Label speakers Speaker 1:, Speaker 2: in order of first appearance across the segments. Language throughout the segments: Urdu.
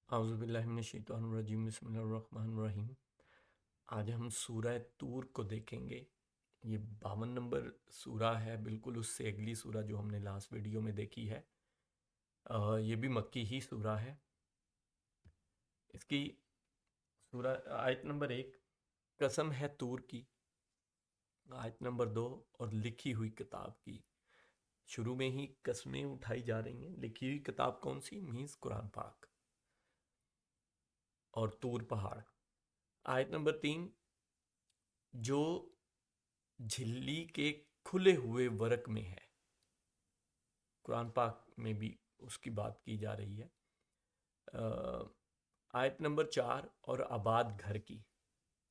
Speaker 1: اعوذ باللہ من الشیطان الرجیم، بسم اللہ الرحمن الرحیم۔ آج ہم سورہ طور کو دیکھیں گے۔ یہ 52 نمبر سورہ ہے، بالکل اس سے اگلی سورہ جو ہم نے لاسٹ ویڈیو میں دیکھی ہے۔ یہ بھی مکی ہی سورہ ہے۔ اس کی سورہ آیت نمبر 1، قسم ہے طور کی۔ آیت نمبر 2، اور لکھی ہوئی کتاب کی۔ شروع میں ہی قسمیں اٹھائی جا رہی ہیں۔ لکھی ہوئی کتاب کون سی؟ مینس قرآن پاک اور طور پہاڑ۔ آیت نمبر 3، جو جھلی کے کھلے ہوئے ورق میں ہے۔ قرآن پاک میں بھی اس کی بات کی جا رہی ہے۔ آیت نمبر 4، اور آباد گھر کی،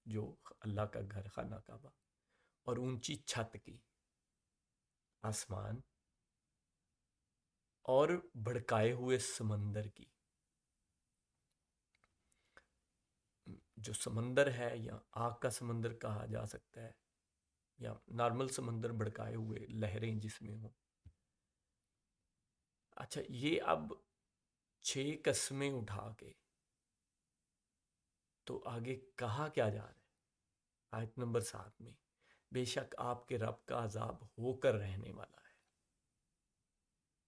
Speaker 1: جو اللہ کا گھر خانہ کعبہ، اور اونچی چھت کی، آسمان، اور بھڑکائے ہوئے سمندر کی۔ جو سمندر ہے یا آگ کا سمندر کہا جا سکتا ہے، یا نارمل سمندر، بھڑکائے ہوئے لہریں جس میں ہوں۔ اچھا، یہ اب 6 قسمیں اٹھا کے تو آگے کہا کیا جا رہا ہے؟ آیت نمبر 7 میں، بے شک آپ کے رب کا عذاب ہو کر رہنے والا ہے۔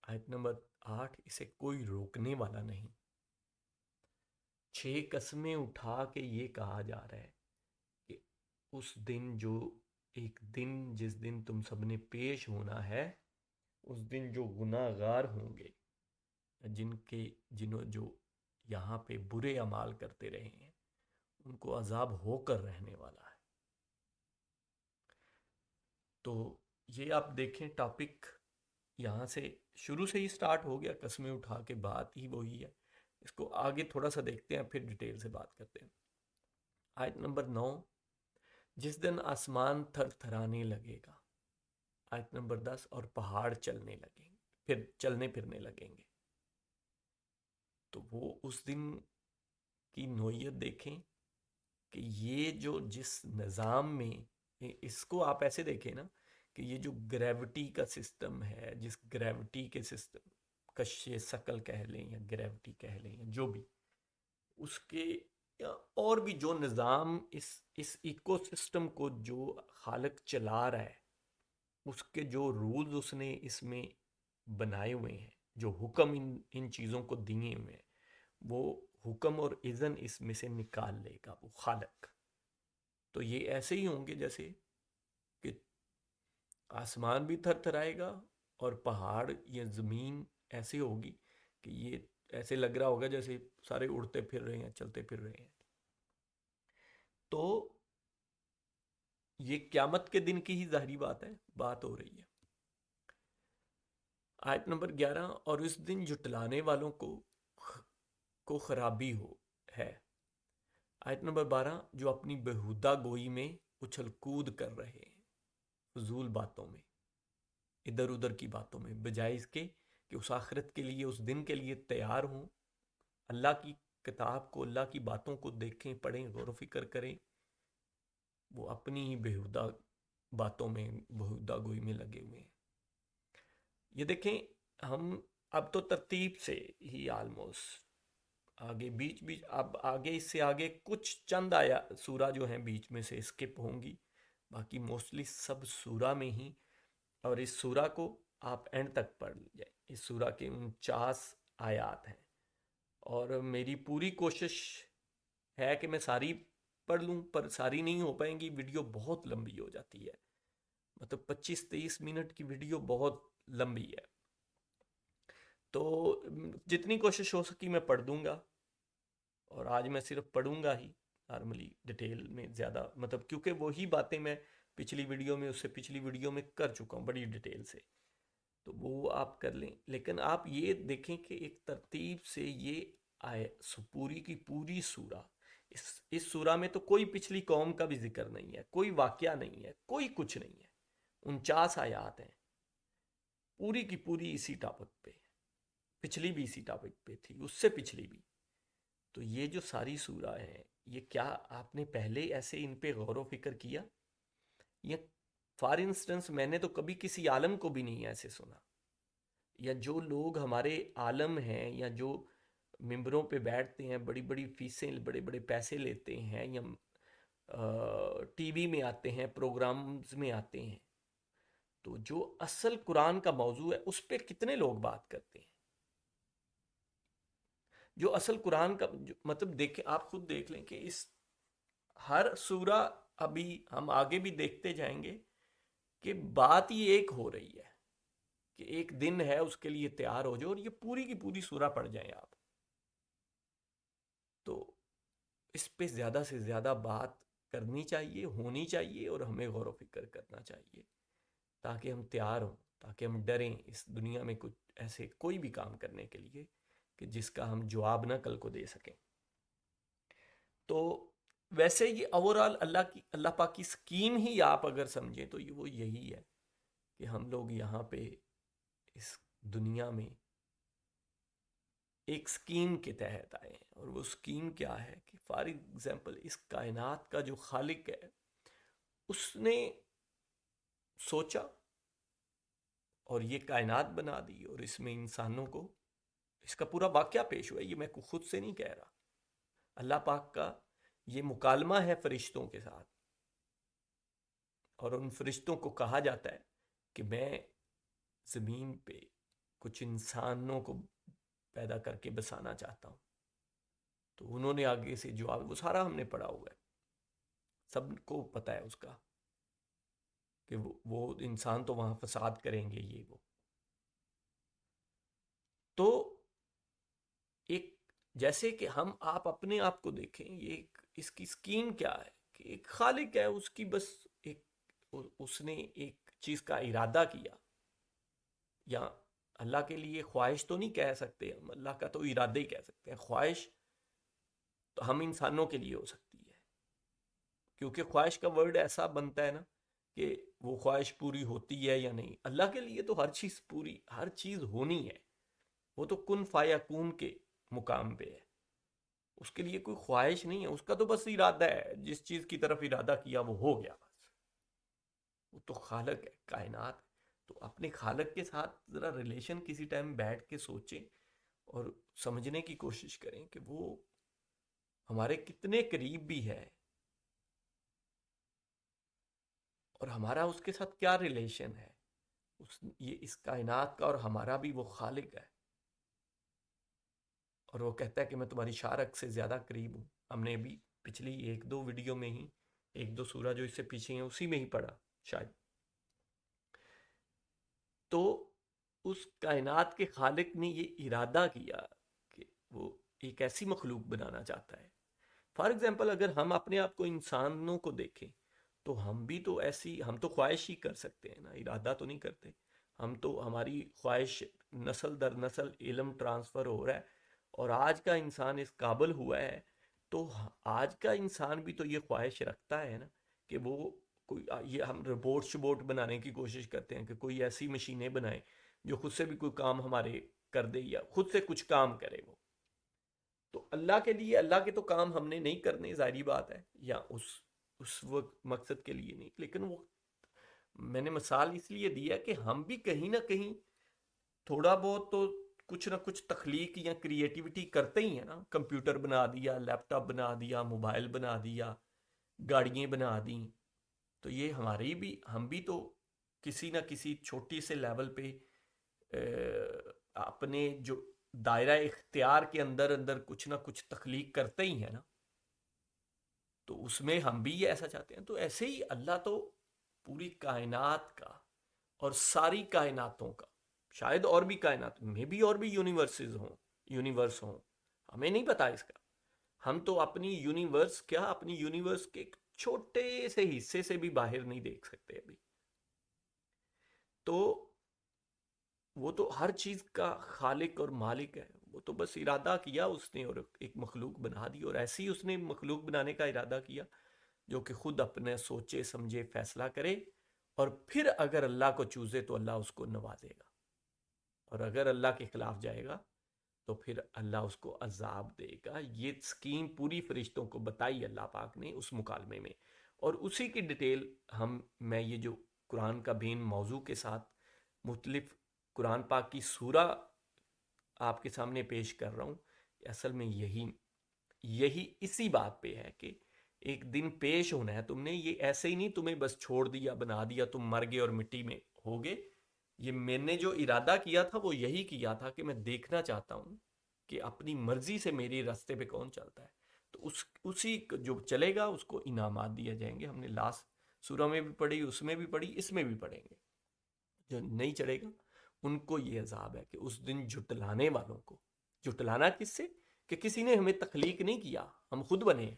Speaker 1: آیت نمبر 8، اسے کوئی روکنے والا نہیں۔ 6 قسمیں اٹھا کے یہ کہا جا رہا ہے کہ اس دن، جو ایک دن جس دن تم سب نے پیش ہونا ہے، اس دن جو گناہ گار ہوں گے، جنہوں جو یہاں پہ برے اعمال کرتے رہے ہیں، ان کو عذاب ہو کر رہنے والا ہے۔ تو یہ آپ دیکھیں، ٹاپک یہاں سے شروع سے ہی سٹارٹ ہو گیا، قسمیں اٹھا کے بات ہی وہی ہے۔ اس کو آگے تھوڑا سا دیکھتے ہیں، پھر ڈیٹیل سے بات کرتے ہیں۔ آیت نمبر 9، جس دن آسمان تھر تھرانے لگے گا۔ آیت نمبر 10، اور پہاڑ چلنے لگیں گے، پھر چلنے پھرنے لگیں گے۔ تو وہ اس دن کی نوعیت دیکھیں کہ یہ جو جس نظام میں، اس کو آپ ایسے دیکھیں نا کہ یہ جو گریوٹی کا سسٹم ہے، جس گریوٹی کے سسٹم، کش ثقل کہہ لیں یا گریوٹی کہہ لیں یا جو بھی، اس کے اور بھی جو نظام، اس ایکو سسٹم کو جو خالق چلا رہا ہے، اس کے جو رولز اس نے اس میں بنائے ہوئے ہیں، جو حکم ان چیزوں کو دیے ہوئے ہیں، وہ حکم اور اذن اس میں سے نکال لے گا وہ خالق۔ تو یہ ایسے ہی ہوں گے جیسے کہ آسمان بھی تھر تھرائے گا، اور پہاڑ یا زمین ایسے ہوگی کہ یہ ایسے لگ رہا ہوگا جیسے سارے اڑتے پھر رہے ہیں، چلتے پھر رہے ہیں۔ تو یہ قیامت کے دن کی ہی ظاہری بات ہے، بات ہو رہی ہے۔ آیت نمبر 11، اور اس دن جھٹلانے والوں کو خرابی ہے۔ آیت نمبر 12، جو اپنی بہودہ گوئی میں اچھل کود کر رہے ہیں، فضول باتوں میں، ادھر ادھر کی باتوں میں، بجائے اس کے کہ اس آخرت کے لیے، اس دن کے لیے تیار ہوں، اللہ کی کتاب کو، اللہ کی باتوں کو دیکھیں، پڑھیں، غور و فکر کریں، وہ اپنی ہی بہودہ باتوں میں، بہودہ گوئی میں لگے ہوئے ہیں۔ یہ دیکھیں، ہم اب تو ترتیب سے ہی آلموسٹ آگے بیچ اب آگے اس سے آگے کچھ چند آیا سورہ جو ہیں بیچ میں سے اسکپ ہوں گی، باقی موسٹلی سب سورہ میں ہی۔ اور اس سورہ کو آپ اینڈ تک پڑھ لیجئے۔ اس سورہ کے 49 آیات ہیں، اور میری پوری کوشش ہے کہ میں ساری پڑھ لوں، پر ساری نہیں ہو پائیں گی، ویڈیو بہت لمبی ہو جاتی ہے، مطلب 25-23 منٹ کی ویڈیو بہت لمبی ہے۔ تو جتنی کوشش ہو سکی میں پڑھ دوں گا، اور آج میں صرف پڑھوں گا ہی، نارملی ڈیٹیل میں زیادہ، مطلب کیونکہ وہی باتیں میں پچھلی ویڈیو میں، اس سے پچھلی ویڈیو میں کر چکا ہوں بڑی ڈیٹیل سے، تو وہ آپ کر لیں۔ لیکن آپ یہ دیکھیں کہ ایک ترتیب سے یہ آئے پوری کی پوری سورہ، اس سورہ میں تو کوئی پچھلی قوم کا بھی ذکر نہیں ہے، کوئی واقعہ نہیں ہے، کوئی کچھ نہیں ہے۔ 49 آیات ہیں، پوری کی پوری اسی ٹاپک پہ، پچھلی بھی اسی ٹاپک پہ تھی، اس سے پچھلی بھی۔ تو یہ جو ساری سورہ ہیں، یہ کیا آپ نے پہلے ایسے ان پہ غور و فکر کیا؟ یا فار انسٹنس میں نے تو کبھی کسی عالم کو بھی نہیں ایسے سنا، یا جو لوگ ہمارے عالم ہیں، یا جو ممبروں پہ بیٹھتے ہیں، بڑی بڑی فیسیں، بڑے بڑے پیسے لیتے ہیں، یا ٹی وی میں آتے ہیں، پروگرامز میں آتے ہیں، تو جو اصل قرآن کا موضوع ہے اس پہ کتنے لوگ بات کرتے ہیں؟ جو اصل قرآن کا مطلب دیکھیں، آپ خود دیکھ لیں کہ اس ہر سورہ، ابھی ہم آگے بھی دیکھتے جائیں گے کہ بات یہ ایک ہو رہی ہے کہ ایک دن ہے، اس کے لیے تیار ہو جاؤ، اور یہ پوری کی پوری سورہ پڑھ جائیں آپ، تو اس پہ زیادہ سے زیادہ بات کرنی چاہیے، ہونی چاہیے، اور ہمیں غور و فکر کرنا چاہیے، تاکہ ہم تیار ہوں، تاکہ ہم ڈریں اس دنیا میں کچھ ایسے کوئی بھی کام کرنے کے لیے کہ جس کا ہم جواب نہ کل کو دے سکیں۔ تو ویسے یہ اوورآل اللہ پاک کی سکیم ہی آپ اگر سمجھیں تو وہ یہی ہے کہ ہم لوگ یہاں پہ اس دنیا میں ایک سکیم کے تحت آئے ہیں، اور وہ سکیم کیا ہے کہ فار ایگزامپل اس کائنات کا جو خالق ہے اس نے سوچا اور یہ کائنات بنا دی، اور اس میں انسانوں کو اس کا پورا واقعہ پیش ہوا ہے، یہ میں خود سے نہیں کہہ رہا، اللہ پاک کا یہ مکالمہ ہے فرشتوں کے ساتھ، اور ان فرشتوں کو کہا جاتا ہے کہ میں زمین پہ کچھ انسانوں کو پیدا کر کے بسانا چاہتا ہوں۔ تو انہوں نے آگے سے جواب، وہ سارا ہم نے پڑھا ہوا ہے، سب کو پتہ ہے اس کا، کہ وہ انسان تو وہاں فساد کریں گے، یہ وہ۔ تو ایک جیسے کہ ہم آپ اپنے آپ کو دیکھیں، یہ اس کی سکیم کیا ہے کہ ایک خالق ہے، اس کی بس ایک اس نے ایک چیز کا ارادہ کیا، یا اللہ کے لیے خواہش تو نہیں کہہ سکتے ہم، اللہ کا تو ارادہ ہی کہہ سکتے ہیں، خواہش تو ہم انسانوں کے لیے ہو سکتی ہے، کیونکہ خواہش کا ورڈ ایسا بنتا ہے نا کہ وہ خواہش پوری ہوتی ہے یا نہیں۔ اللہ کے لیے تو ہر چیز پوری، ہر چیز ہونی ہے، وہ تو کن فیکون کے مقام پہ ہے، اس کے لیے کوئی خواہش نہیں ہے، اس کا تو بس ارادہ ہے، جس چیز کی طرف ارادہ کیا وہ ہو گیا بس، وہ تو خالق ہے کائنات۔ تو اپنے خالق کے ساتھ ذرا ریلیشن کسی ٹائم بیٹھ کے سوچیں اور سمجھنے کی کوشش کریں کہ وہ ہمارے کتنے قریب بھی ہے، اور ہمارا اس کے ساتھ کیا ریلیشن ہے، یہ اس کائنات کا، اور ہمارا بھی وہ خالق ہے، اور وہ کہتا ہے کہ میں تمہاری شارک سے زیادہ قریب ہوں۔ ہم نے بھی پچھلی ایک دو ویڈیو میں ہی، ایک دو سورہ جو اس سے پیچھے ہیں اسی میں ہی پڑھا شاید۔ تو اس کائنات کے خالق نے یہ ارادہ کیا کہ وہ ایک ایسی مخلوق بنانا چاہتا ہے۔ فار ایگزامپل اگر ہم اپنے آپ کو انسانوں کو دیکھیں تو ہم بھی تو ایسی، ہم تو خواہش ہی کر سکتے ہیں نا، ارادہ تو نہیں کرتے ہم، تو ہماری خواہش نسل در نسل علم ٹرانسفر ہو رہا ہے، اور آج کا انسان اس قابل ہوا ہے، تو آج کا انسان بھی تو یہ خواہش رکھتا ہے نا کہ وہ کوئی، یہ ہم روبوٹ شبوٹ بنانے کی کوشش کرتے ہیں کہ کوئی ایسی مشینیں بنائیں جو خود سے بھی کوئی کام ہمارے کر دے، یا خود سے کچھ کام کرے وہ۔ تو اللہ کے لیے، اللہ کے تو کام ہم نے نہیں کرنے، ظاہری بات ہے، یا اس وقت مقصد کے لیے نہیں، لیکن وہ میں نے مثال اس لیے دی ہے کہ ہم بھی کہیں نہ کہیں تھوڑا بہت تو کچھ نہ کچھ تخلیق یا کریٹیوٹی کرتے ہی ہیں نا، کمپیوٹر بنا دیا، لیپ ٹاپ بنا دیا، موبائل بنا دیا، گاڑیاں بنا دیں، تو یہ ہماری بھی، ہم بھی تو کسی نہ کسی چھوٹی سے لیول پہ اپنے جو دائرہ اختیار کے اندر اندر کچھ نہ کچھ تخلیق کرتے ہی ہیں نا، تو اس میں ہم بھی یہ ایسا چاہتے ہیں۔ تو ایسے ہی اللہ تو پوری کائنات کا اور ساری کائناتوں کا، شاید اور بھی کائنات میں بھی اور بھی یونیورس ہوں، ہمیں نہیں پتا اس کا، ہم تو اپنی یونیورس کیا، اپنی یونیورس کے ایک چھوٹے سے حصے سے بھی باہر نہیں دیکھ سکتے ابھی، تو وہ تو ہر چیز کا خالق اور مالک ہے، وہ تو بس ارادہ کیا اس نے اور ایک مخلوق بنا دی، اور ایسی اس نے مخلوق بنانے کا ارادہ کیا جو کہ خود اپنے سوچے سمجھے فیصلہ کرے، اور پھر اگر اللہ کو چوزے تو اللہ اس کو نوازے گا، اور اگر اللہ کے خلاف جائے گا تو پھر اللہ اس کو عذاب دے گا۔ یہ سکیم پوری فرشتوں کو بتائی اللہ پاک نے اس مکالمے میں، اور اسی کی ڈیٹیل میں یہ جو قرآن کا بین موضوع کے ساتھ مختلف قرآن پاک کی سورہ آپ کے سامنے پیش کر رہا ہوں، اصل میں یہی اسی بات پہ ہے کہ ایک دن پیش ہونا ہے تم نے. یہ ایسے ہی نہیں تمہیں بس چھوڑ دیا, بنا دیا, تم مر گئے اور مٹی میں ہو گئے. یہ میں نے جو ارادہ کیا تھا وہ یہی کیا تھا کہ میں دیکھنا چاہتا ہوں کہ اپنی مرضی سے میری راستے پہ کون چلتا ہے. تو اسی جو چلے گا اس کو انعامات دیے جائیں گے. ہم نے لاسٹ سورہ میں بھی پڑھی, اس میں بھی پڑھی, اس میں بھی پڑھیں گے. جو نہیں چڑھے گا ان کو یہ عذاب ہے کہ اس دن جھٹلانے والوں کو. جھٹلانا کس سے؟ کہ کسی نے ہمیں تخلیق نہیں کیا, ہم خود بنے ہیں,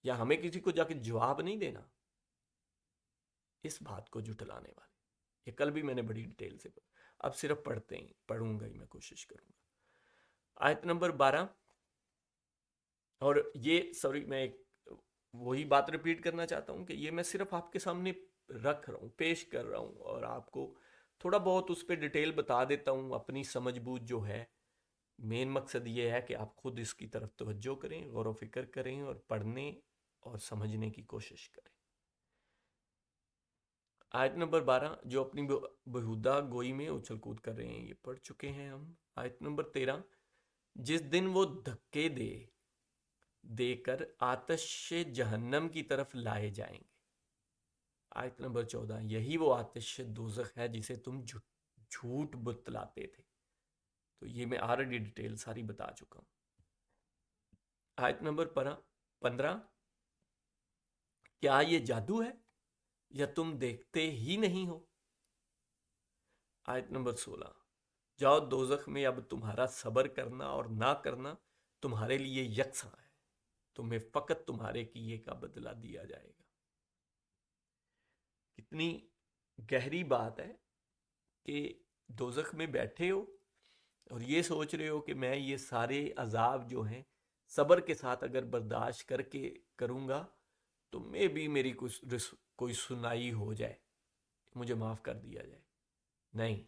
Speaker 1: یا ہمیں کسی کو جا کے جواب نہیں دینا. اس بات کو جھٹلانے والے. یہ کل بھی میں نے بڑی ڈیٹیل سے پڑھا. اب صرف پڑھوں گا ہی, میں کوشش کروں گا. آیت نمبر 12. اور یہ سوری میں وہی بات ریپیٹ کرنا چاہتا ہوں کہ یہ میں صرف آپ کے سامنے رکھ رہا ہوں, پیش کر رہا ہوں, اور آپ کو تھوڑا بہت اس پہ ڈیٹیل بتا دیتا ہوں. اپنی سمجھ بوجھ جو ہے, مین مقصد یہ ہے کہ آپ خود اس کی طرف توجہ کریں, غور و فکر کریں, اور پڑھنے اور سمجھنے کی کوشش کریں. آیت نمبر 12. جو اپنی بہودہ گوئی میں اچھل کود کر رہے ہیں, یہ پڑھ چکے ہیں ہم. آیت نمبر 13. جس دن وہ دھکے دے کر آتش جہنم کی طرف لائے جائیں گے. آیت نمبر 14. یہی وہ آتش دوزخ ہے جسے تم جھوٹ بتلاتے تھے. تو یہ میں آلریڈی ڈیٹیل ساری بتا چکا ہوں. آیت نمبر 15. کیا یہ جادو ہے یا تم دیکھتے ہی نہیں ہو؟ آیت نمبر 16. جاؤ دوزخ میں, اب تمہارا صبر کرنا اور نہ کرنا تمہارے لیے یکساں ہے, تمہیں فقط تمہارے کیے کا بدلہ دیا جائے گا. کتنی گہری بات ہے کہ دوزخ میں بیٹھے ہو اور یہ سوچ رہے ہو کہ میں یہ سارے عذاب جو ہیں صبر کے ساتھ اگر برداشت کر کے کروں گا تو میں بھی میری کوئی سنائی ہو جائے, مجھے معاف کر دیا جائے. نہیں,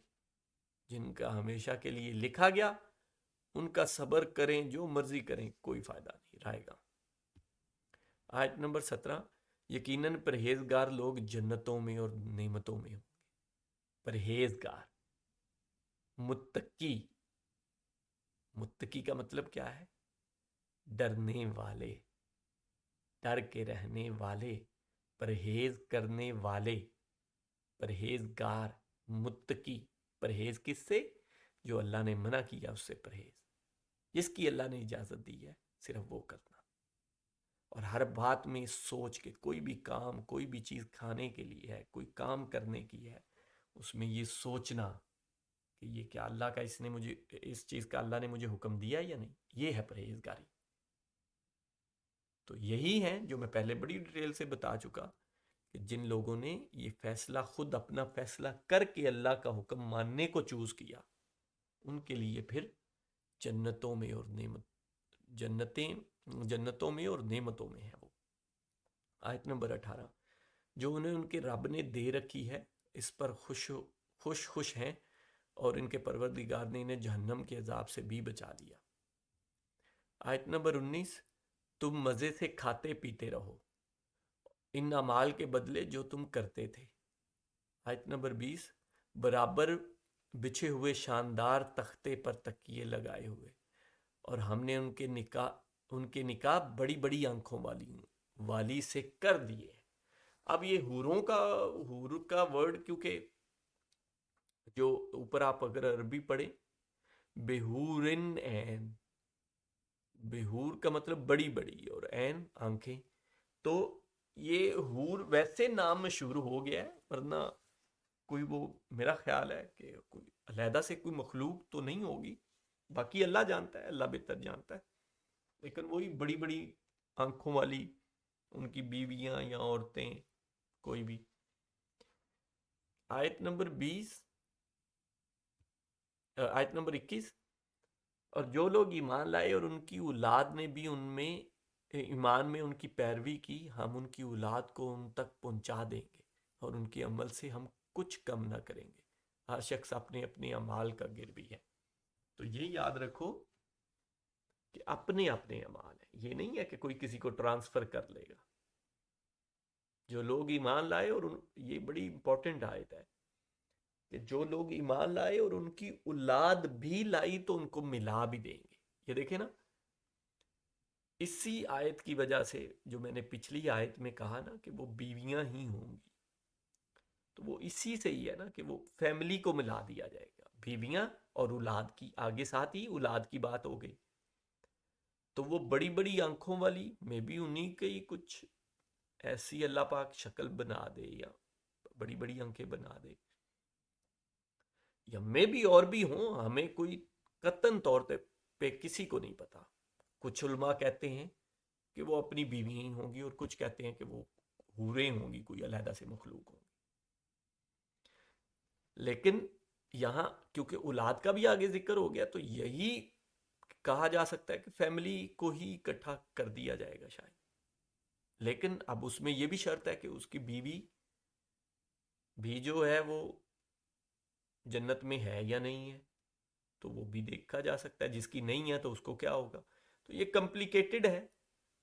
Speaker 1: جن کا ہمیشہ کے لیے لکھا گیا ان کا صبر کریں, جو مرضی کریں, کوئی فائدہ نہیں رہے گا. آیت نمبر 17. یقیناً پرہیزگار لوگ جنتوں میں اور نعمتوں میں ہوں گے. پرہیزگار, متقی کا مطلب کیا ہے؟ ڈرنے والے, ڈر کے رہنے والے, پرہیز کرنے والے, پرہیزگار, متقی. پرہیز کس سے؟ جو اللہ نے منع کیا اس سے پرہیز, جس کی اللہ نے اجازت دی ہے صرف وہ کرنا. اور ہر بات میں سوچ کے, کوئی بھی کام, کوئی بھی چیز کھانے کے لیے ہے, کوئی کام کرنے کی ہے, اس میں یہ سوچنا کہ یہ کیا اللہ کا اس چیز کا اللہ نے مجھے حکم دیا یا نہیں. یہ ہے پرہیزگاری. تو یہی ہے جو میں پہلے بڑی ڈیٹیل سے بتا چکا کہ جن لوگوں نے یہ فیصلہ خود اپنا فیصلہ کر کے اللہ کا حکم ماننے کو چوز کیا, ان کے لیے پھر جنتوں میں اور نعمتوں میں ہے وہ. آیت نمبر 18. جو انہیں ان کے رب نے دے رکھی ہے اس پر خوش ہیں, اور ان کے پروردگار نے انہیں جہنم کے عذاب سے بھی بچا لیا. آیت نمبر 19. تم مزے سے کھاتے پیتے رہو ان اعمال کے بدلے جو تم کرتے تھے. آیت نمبر 20. برابر بچھے ہوئے شاندار تختے پر تکیے لگائے ہوئے, اور ہم نے ان کے نکاح بڑی بڑی آنکھوں والی سے کر دیے. اب یہ حور کا ورڈ, کیونکہ جو اوپر آپ اگر عربی پڑھیں, بہورن این, بہور کا مطلب بڑی بڑی, اور این آنکھیں. تو یہ حور ویسے نام مشہور ہو گیا ہے, ورنہ کوئی وہ میرا خیال ہے کہ کوئی علیحدہ سے کوئی مخلوق تو نہیں ہوگی, باقی اللہ جانتا ہے, اللہ بہتر جانتا ہے, لیکن وہی بڑی بڑی آنکھوں والی ان کی بیویاں یا عورتیں, کوئی بھی. آیت نمبر 21. اور جو لوگ ایمان لائے اور ان کی اولاد نے بھی ایمان میں ان کی پیروی کی, ہم ان کی اولاد کو ان تک پہنچا دیں گے, اور ان کے عمل سے ہم کچھ کم نہ کریں گے. ہر شخص اپنے اپنے اعمال کا گروی ہے. تو یہ یاد رکھو کہ اپنے اعمال ہیں, یہ نہیں ہے کہ کوئی کسی کو ٹرانسفر کر لے گا. جو لوگ ایمان لائے, اور یہ بڑی امپورٹنٹ آیت ہے کہ جو لوگ ایمان لائے اور ان کی اولاد بھی لائی تو ان کو ملا بھی دیں گے. یہ دیکھیں نا، اسی آیت کی وجہ سے جو میں نے پچھلی آیت میں کہا نا کہ وہ بیویاں ہی ہوں گی، تو وہ اسی سے ہی ہے نا کہ وہ فیملی کو ملا دیا جائے گا، بیویاں اور اولاد کی آگے ساتھ ہی اولاد کی بات ہو گئی، تو وہ بڑی بڑی آنکھوں والی میں بھی انہیں کی کچھ ایسی اللہ پاک شکل بنا دے یا بڑی بڑی آنکھیں بنا دے، یا میں بھی اور بھی ہوں، ہمیں کوئی قطعاً طور پہ کسی کو نہیں پتا. کچھ علماء کہتے ہیں کہ وہ اپنی بیوی ہی ہوں گی، اور کچھ کہتے ہیں کہ وہ حوریں ہوں گی، کوئی علیحدہ سے مخلوق ہوں گی. لیکن یہاں کیونکہ اولاد کا بھی آگے ذکر ہو گیا تو یہی کہا جا سکتا ہے کہ فیملی کو ہی اکٹھا کر دیا جائے گا شاید. لیکن اب اس میں یہ بھی شرط ہے کہ اس کی بیوی بھی جو ہے وہ جنت میں ہے یا نہیں ہے، تو وہ بھی دیکھا جا سکتا ہے. جس کی نہیں ہے تو اس کو کیا ہوگا. تو یہ کمپلیکیٹڈ ہے.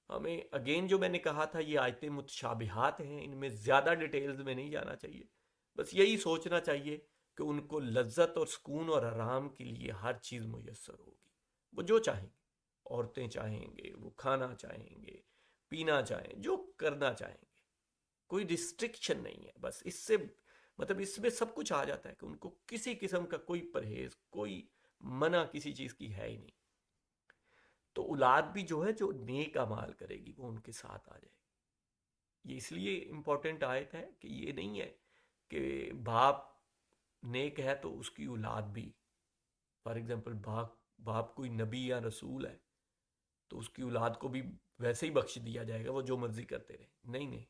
Speaker 1: ہمیں اگین جو میں نے کہا تھا یہ آیتیں متشابہات ہیں، ان میں زیادہ ڈیٹیلز میں نہیں جانا چاہیے. بس یہی سوچنا چاہیے کہ ان کو لذت اور سکون اور آرام کے لیے ہر چیز میسر ہوگی. وہ جو چاہیں گے، عورتیں چاہیں گے، وہ کھانا چاہیں گے، پینا چاہیں، جو کرنا چاہیں گے، کوئی ریسٹرکشن نہیں ہے. بس اس سے مطلب اس میں سب کچھ آ جاتا ہے کہ ان کو کسی قسم کا کوئی پرہیز، کوئی منع کسی چیز کی ہے ہی نہیں. تو اولاد بھی جو ہے جو نیک اعمال کرے گی وہ ان کے ساتھ آ جائے گی. یہ اس لیے امپورٹنٹ آیت ہے کہ یہ نہیں ہے کہ باپ نیک ہے تو اس کی اولاد بھی، فار ایگزامپل باپ کوئی نبی یا رسول ہے تو اس کی اولاد کو بھی ویسے ہی بخش دیا جائے گا، وہ جو مرضی کرتے رہے. نہیں نہیں،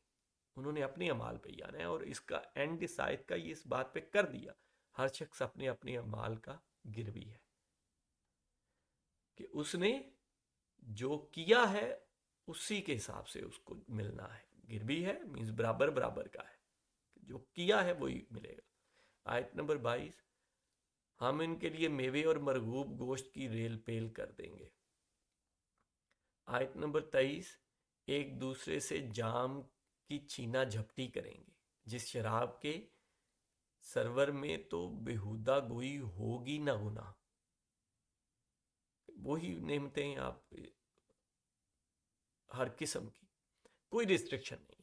Speaker 1: انہوں نے اپنے اعمال پہ ہی آنا ہے، اور اس کا اینڈ اس آیت کا یہ اس بات پہ کر دیا. ہر شخص اپنے اپنے اعمال کا گروی ہے کہ اس نے جو کیا ہے اسی کے حساب سے اس کو ملنا ہے. گروی ہے مینز برابر برابر کا ہے، جو کیا ہے وہی ملے گا. آیت نمبر 22، ہم ان کے لیے میوے اور مرغوب گوشت کی ریل پیل کر دیں گے. آیت نمبر 23، ایک دوسرے سے جام کی چھینا جھپٹی کریں گے، جس شراب کے سرور میں تو بےہودہ گوئی ہوگی نہ گناہ. وہی نعمتیں آپ ہر قسم کی، کوئی ریسٹرکشن نہیں ہے.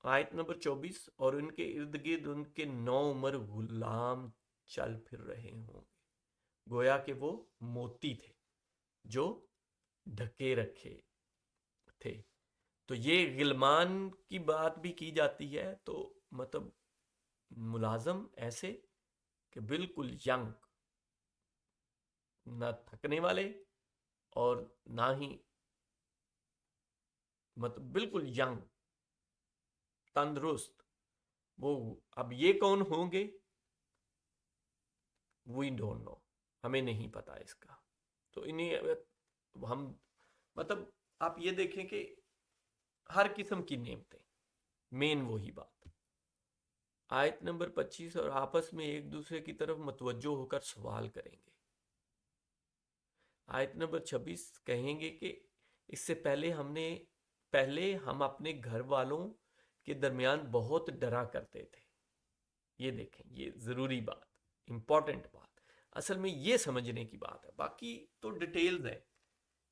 Speaker 1: آیت نمبر 24، اور ان کے ارد گرد ان کے 9 عمر غلام چل پھر رہے ہوں گے، گویا کہ وہ موتی تھے جو ڈھکے رکھے تھے. تو یہ غلمان کی بات بھی کی جاتی ہے، تو مطلب ملازم ایسے کہ بالکل ینگ، نہ تھکنے والے اور نہ ہی مطلب بالکل ینگ تندرست. وہ اب یہ کون ہوں گے وی ڈونٹ نو، ہمیں نہیں پتا اس کا. تو انہیں ہم مطلب آپ یہ دیکھیں کہ ہر قسم کی نعمتیں، مین وہی بات. آیت نمبر 25، اور آپس میں ایک دوسرے کی طرف متوجہ ہو کر سوال کریں گے. آیت نمبر 26، کہیں گے کہ اس سے پہلے ہم اپنے گھر والوں کے درمیان بہت ڈرا کرتے تھے. یہ دیکھیں، یہ ضروری بات، امپورٹنٹ بات، اصل میں یہ سمجھنے کی بات ہے. باقی تو ڈیٹیلز ہے،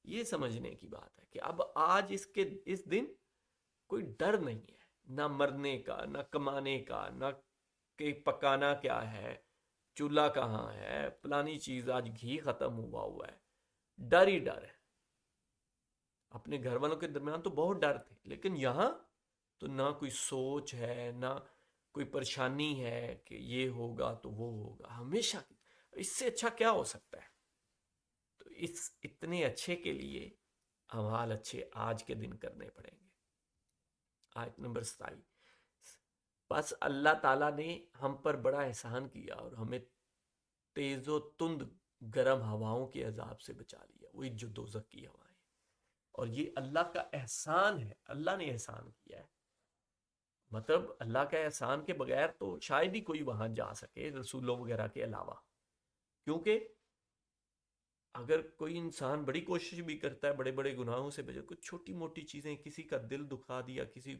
Speaker 1: یہ سمجھنے کی بات ہے کہ اب آج اس دن کوئی ڈر نہیں ہے، نہ مرنے کا، نہ کمانے کا، نہ کہ پکانا کیا ہے، چولہا کہاں ہے، پلانی چیز آج گھی ختم ہوا ہے. ڈر ہی ڈر ہے. اپنے گھر والوں کے درمیان تو بہت ڈر تھے، لیکن یہاں تو نہ کوئی سوچ ہے، نہ کوئی پریشانی ہے کہ یہ ہوگا تو وہ ہوگا. ہمیشہ اس سے اچھا کیا ہو سکتا ہے. تو اس اتنے اچھے کے لیے اعمال اچھے آج کے دن کرنے پڑیں گے. آیت نمبر 27، بس اللہ تعالیٰ نے ہم پر بڑا احسان کیا اور ہمیں تیز و تند گرم ہواؤں کے عذاب سے بچا لیا. وہی جو دوزخ کی ہوائیں، اور یہ اللہ کا احسان ہے، اللہ نے احسان کیا ہے. مطلب اللہ کا احسان کے بغیر تو شاید ہی کوئی وہاں جا سکے رسولوں وغیرہ کے علاوہ. کیونکہ اگر کوئی انسان بڑی کوشش بھی کرتا ہے بڑے بڑے گناہوں سے بچے، کچھ چھوٹی موٹی چیزیں، کسی کا دل دکھا دیا، کسی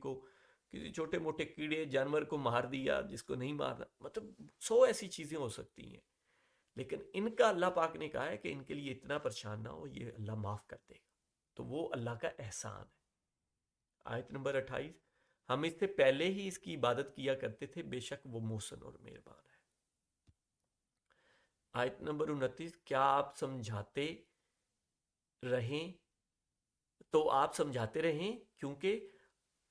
Speaker 1: چھوٹے موٹے کیڑے جانور کو مار دیا جس کو نہیں مارنا، مطلب 100 ایسی چیزیں ہو سکتی ہیں. لیکن ان کا اللہ پاک نے کہا ہے کہ ان کے لیے اتنا پریشان نہ ہو، یہ اللہ معاف کر دے گا، تو وہ اللہ کا احسان ہے۔ آیت نمبر 28، ہم اس سے پہلے ہی اس کی عبادت کیا کرتے تھے، بے شک وہ محسن اور مہربان ہے۔ آیت نمبر 29، کیا آپ سمجھاتے رہیں تو آپ سمجھاتے رہیں، کیونکہ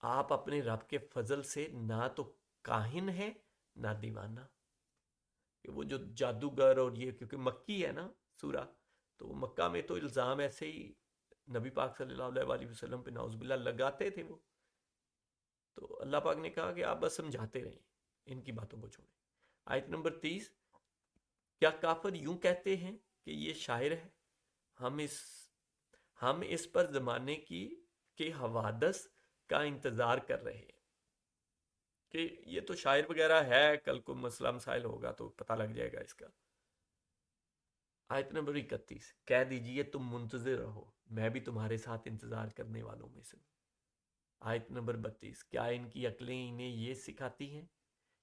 Speaker 1: آپ اپنے رب کے فضل سے نہ تو کاہن ہیں نہ دیوانہ۔ کہ وہ جو جادوگر اور یہ، کیونکہ مکی ہے نا سورہ، تو مکہ میں تو الزام ایسے ہی نبی پاک صلی اللہ علیہ وسلم پہ نعوذ باللہ لگاتے تھے وہ، تو اللہ پاک نے کہا کہ آپ بس سمجھاتے رہیں، ان کی باتوں کو چھوڑیں۔ آیت نمبر 30، کیا کافر یوں کہتے ہیں کہ یہ شاعر ہے، ہم اس پر زمانے کی کے حوادث کا انتظار کر رہے ہیں، کہ یہ تو شاعر وغیرہ ہے، کل کو مسئلہ مسائل ہوگا تو پتہ لگ جائے گا اس کا۔ آیت نمبر 31، کہہ دیجئے تم منتظر رہو، میں بھی تمہارے ساتھ انتظار کرنے والوں میں سے ہوں۔ آیت نمبر 32، کیا ان کی عقلیں انہیں یہ سکھاتی ہیں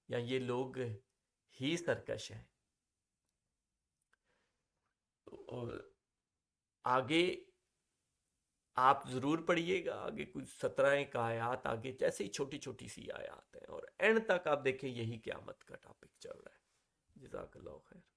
Speaker 1: یا یہ لوگ ہی سرکش ہیں؟ اور آگے آپ ضرور پڑھیے گا، آگے کچھ 17 ایک آیات آگے، جیسے ہی چھوٹی چھوٹی سی آیات ہیں، اور اینڈ تک آپ دیکھیں یہی قیامت کا ٹاپک چل رہا ہے۔ جزاک اللہ خیر۔